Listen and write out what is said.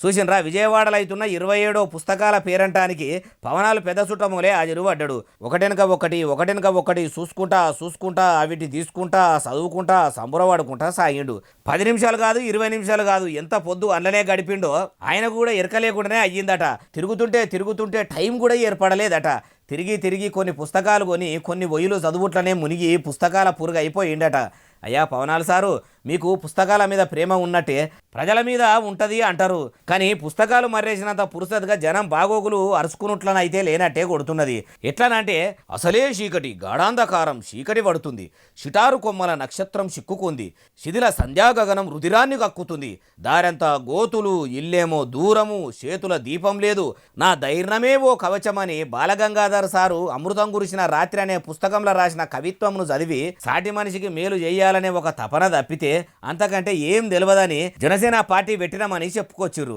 చూసినరా విజయవాడలో అవుతున్న 27వ పుస్తకాల పేరంటానికి పవనాలు పెద్ద చుట్టమూలే హాజరుపడ్డాడు. ఒకటెనక ఒకటి చూసుకుంటా చూసుకుంటా అవిటి తీసుకుంటా చదువుకుంటా సంబరపడుకుంటా సాగిండు. 10 నిమిషాలు కాదు 20 నిమిషాలు కాదు, ఎంత పొద్దు అందులోనే గడిపిండో ఆయన కూడా ఎరక లేకుండానే అయ్యిందట. తిరుగుతుంటే టైం కూడా ఏర్పడలేదట. తిరిగి కొన్ని పుస్తకాలు కొని కొన్ని ఒయ్యిలు చదువుట్లనే మునిగి పుస్తకాల పురుగు అయిపోయిండట. అయ్యా పవనాలు సారు, మీకు పుస్తకాల మీద ప్రేమ ఉన్నట్టే ప్రజల మీద ఉంటుంది అంటారు, కానీ పుస్తకాలు మర్రేసినంత పురుసతగా జనం బాగోగులు అరుచుకున్నట్లనైతే లేనట్టే కొడుతున్నది. ఎట్లనంటే అసలే చీకటి గాఢాంధకారం చీకటి పడుతుంది, షిటారు కొమ్మల నక్షత్రం చిక్కుకుంది, శిథిల సంధ్యాగగనం రుధిరాన్ని కక్కుతుంది, దారంతా గోతులు ఇల్లేమో దూరము చేతుల దీపం లేదు, నా ధైర్యమే ఓ కవచమని బాలగంగాధర్ సారు అమృతం కురిసిన రాత్రి అనే పుస్తకంలో రాసిన కవిత్వంను చదివి సాటి మనిషికి మేలు చేయాలనే ఒక తపన తప్పితే అంతకంటే ఏం తెలియదని జనసేన పార్టీ పెట్టినామని చెప్పుకొచ్చిర్రు.